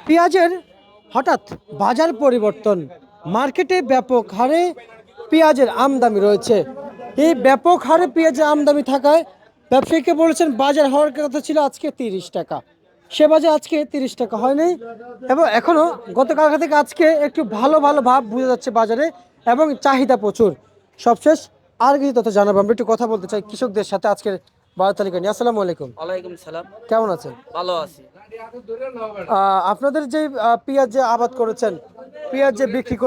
পেঁয়াজের হঠাৎ বাজার পরিবর্তন, মার্কেটে ব্যাপক হারে পেঁয়াজের আমদানি রয়েছে। এই ব্যাপক হারে পেঁয়াজের আমদানি থাকায় ব্যবসায়ীকে বলেছেন বাজার হওয়ার কথা ছিল আজকে 30 টাকা, সে বাজার আজকে 30 টাকা হয়নি। এবং এখনও গতকাল থেকে আজকে একটু ভালো ভালো ভাব বোঝা যাচ্ছে বাজারে এবং চাহিদা প্রচুর। সবশেষ আর কিছু তথ্য জানাবো, আমরা একটু কথা বলতে চাই কৃষকদের সাথে আজকের বাজার তালিকা নিয়ে। আসসালামু আলাইকুম। ওয়ালাইকুম সালাম। কেমন আছেন? ভালো আছি। আপনাদের যে পেঁয়াজ যে আবাদ করেছেন, পেঁয়াজ যে বিক্রি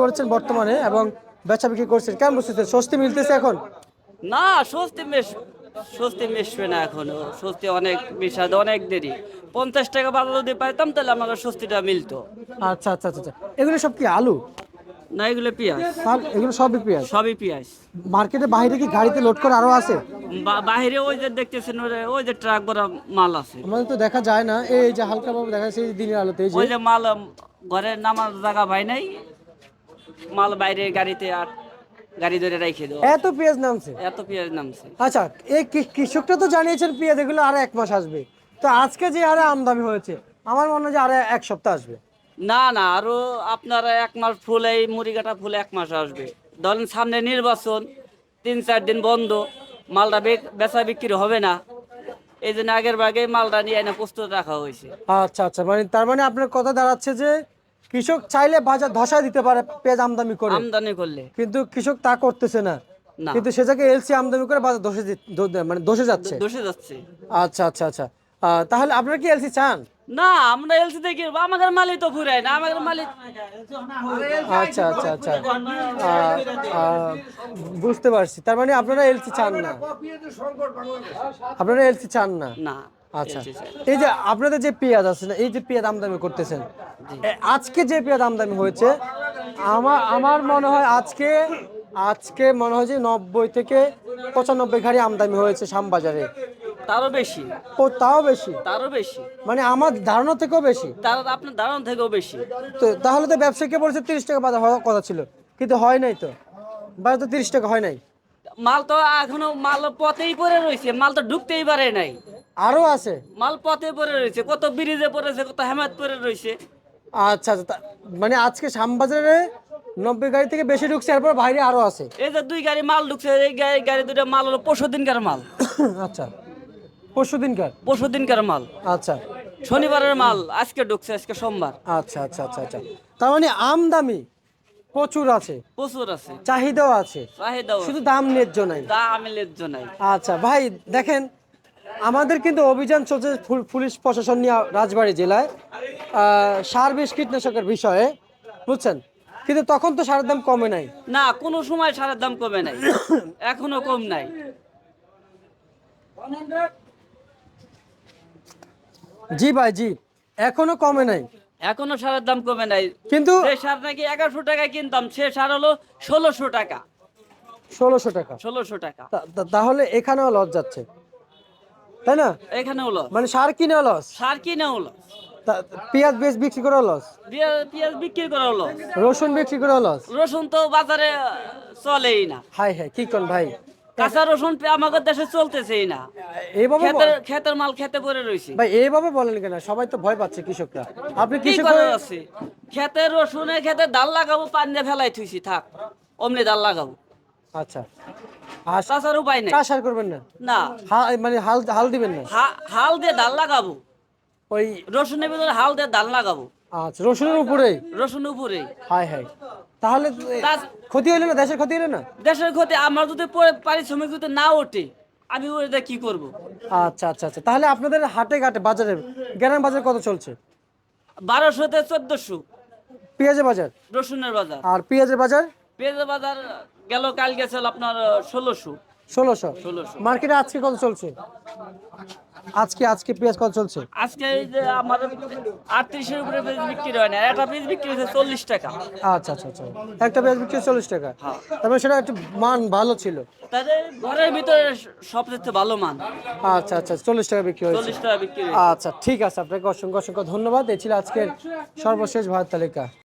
করেছেন, বর্তমানে এবং বেচা বিক্রি করছেন, কেমন বুঝতেছেন? স্বস্তি মিলতেছে এখন? না, স্বস্তি মিশবে না এখনো। স্বস্তি অনেক মিশাতে অনেক দেরি। 50 টাকা বাজার যদি পাইতাম তাহলে আমার স্বস্তিটা মিলতো। আচ্ছা আচ্ছা আচ্ছা আচ্ছা। এগুলো সব কি আলু? না, এগুলো পেঁয়াজ। এগুলো সবই পেঁয়াজ? সবই পেঁয়াজ। মার্কেটের বাইরে কি গাড়িতে লোড করে আরো আছে? বাইরে ওই যে দেখতেছেন, ওই যে ট্রাক ভরা মাল আছে। আমাদের তো দেখা যায় না, এই যে হালকা ভাবে দেখা যাচ্ছে এই দিনের আলোতে। এই ওই যে যে মাল ঘরে নামার জায়গা ভাই নাই, মাল বাইরে গাড়িতে আর গাড়ি ধরে রেখে দেবো। এত পেঁয়াজ নামছে? এত পেঁয়াজ নামছে। আচ্ছা, এই কৃষকটা তো জানিয়েছেন পেঁয়াজ এগুলো আরো 1 মাস আসবে, তো আজকে যে হারে আমদানি হয়েছে আমার মনে হয় যে আরো 1 সপ্তাহ আসবে। না না, আরো আপনার 1 মাস ফুল, এই মুড়ি কাটা ফুল 1 মাস আসবে। ধরেন সামনে নির্বাচন, 3-4 দিন বন্ধ, মালটা বেচা বিক্রি হবে না। এই জন্য আগের ভাগে মালটা নিয়ে এনে প্রস্তুত রাখা হয়েছে। আচ্ছা আচ্ছা, মানে তার মানে আপনার কথা দাঁড়াচ্ছে যে কৃষক চাইলে বাজার ধসায় দিতে পারে পেঁয়াজ আমদানি করে, আমদানি করলে। কিন্তু কৃষক তা করতেছে না। না, কিন্তু সে জায়গায় এলসি আমদানি করে বাজার মানে ধসে যাচ্ছে। দোষে যাচ্ছে। আচ্ছা আচ্ছা আচ্ছা। তাহলে আপনারা কি এলসি চান? না, আমরা এলসি থেকে আমাদের মালিক তো ফুরায় না, আমাদের মালিক। আচ্ছা আচ্ছা আচ্ছা। বুঝতে পারছি, তার মানে আপনারা এলসি চান না, না, আচ্ছা। LC চাই। এই যে আপনাদের যে পেঁয়াজ আছে না, এই যে পেঁয়াজ আমদানি করতেছেন, আজকে যে পেঁয়াজ আমদানি হয়েছে, আমার মনে হয় আজকে মনে হয় যে 90 থেকে 95 গাড়ি আমদানি হয়েছে শ্যামবাজারে। তারও বেশি। ও, তাও বেশি? তারও বেশি। মানে আমার ধারণা থেকেও বেশি? তার আপনার ধারণা থেকেও বেশি। তো তাহলে তো ব্যবসায়ীকে বলেছে 30 টাকা বাজার হওয়ার কথা ছিল, কিন্তু হয় নাই তো, বাজার তো 30 টাকা হয় নাই। মাল তো এখনো মাল পথেই পড়ে রয়েছে, মাল তো ঢুকতেই পারে নাই। আরো আছে? মাল পথে পড়ে রয়েছে, কত ব্রিজে পড়েছে, কত হেমায়ত পড়ে রয়েছে। আচ্ছা আচ্ছা, মানে আজকে শ্যামবাজারে 90 গাড়ি থেকে বেশি ঢুকছে, এরপর বাইরে আরো আছে? এই যে 2 গাড়ি মাল ঢুকছে, এই গাড়ি দুটো মাল হলো পরশু দিনকার মাল। আচ্ছা, পরশু দিনকার? পরশু দিনকার মাল, আচ্ছা শনিবারের মাল আজকে ঢুকছে, আজকে সোমবার। আচ্ছা আচ্ছা আচ্ছা আচ্ছা। তার মানে আমদানি প্রচুর আছে, প্রচুর আছে, চাহিদাও আছে, চাহিদাও শুধু আছে। দাম ন্যায্য নাই। দাম ন্যায্য নাই। আচ্ছা ভাই, দেখেন আমাদের কিন্তু অভিযান চলছে পুলিশ প্রশাসন নিয়ে রাজবাড়ী জেলায়, সার বিষ কীটনাশকের বিষয়ে, বুঝছেন, কিন্তু তখন তো সারের দাম কমে নাই। না, কোনো সময় সারের দাম কমে নাই, এখনো কম নাই। জি ভাই, জি, এখনো কমে নাই, এখনো সারের দাম কমে নাই। কিন্তু যে সার নাকি 1100 টাকায় কিনতাম, সে সার হলো 1600 টাকা। 1600 টাকা? 1600 টাকা। তাহলে এখানেও লস যাচ্ছে, তাই না? এখানে হলো মানে সার কিনেও লস, সার কিনে হলো, পেঁয়াজ বেশ বিক্রি করেও লস, পেঁয়াজ বিক্রি করা হলো, রসুন বিক্রি করেও লস। রসুন তো বাজারে চলেই না। হাই হাই, কি কোন ভাই, কাঁচা রসুন আমাদের দেশে চলতেছেই না। এইভাবে ক্ষেতের মাল খেতে পড়ে রয়েছে। ভাই এইভাবে বলেন কেন? সবাই তো ভয় পাচ্ছে কৃষকরা। আপনি কি কৃষক করার আছে? খেতের রসুনে খেতে ডাল লাগাবো, পানি দিয়ে ফেলাই থুইছি, থাক অমনি ডাল লাগাবো। আচ্ছা, আর চাষার উপায় নেই। চাষ আর করবেন না? না, মানে হাল হাল দিবেন না? হাল দিয়ে ডাল লাগাবো, ওই রসুনের ভিতরে হাল দিয়ে ডাল লাগাবো। আচ্ছা, রসুনের উপরে? রসুন উপরে। হাই হাই, তাহলে ক্ষতি হইলো না? দেশের ক্ষতি হইলো না? দেশের ক্ষতি। আমার যদি পারিশ্রমিক যদি না ওঠে, আমি ওটা কি করব? আচ্ছা আচ্ছা আচ্ছা, তাহলে আপনাদের হাটে ঘাটে বাজারে, গ্রাম বাজার কত চলছে? 1200-1400 পেঁয়াজের বাজার? রসুনের বাজার। আর পেঁয়াজের বাজার? পেঁয়াজের বাজার গেল কাল গেছিল আপনার 1600। 1600? মার্কেটে আজকে কত চলছে? আজকে পেঁয়াজ কত চলছে? আজকে এই যে আমার 38-এর উপরে পিস বিক্রি হয় না, একটা পিস বিক্রি হয়েছে 40 টাকা। আচ্ছা আচ্ছা আচ্ছা, একটা পেঁয়াজ বিক্রি 40 টাকা? হ্যাঁ। তারপরে সেটা একটু মান ভালো ছিল? তাদের ঘরের ভিতরে সবচেয়ে ভালো মান। আচ্ছা আচ্ছা, 40 টাকা বিক্রি হয়েছে? 40 টাকা বিক্রি হয়েছে। আচ্ছা ঠিক আছে, আপনাকে অসংখ্য অসংখ্য ধন্যবাদ। এই ছিল আজকের সর্বশেষ ভারত তালিকা।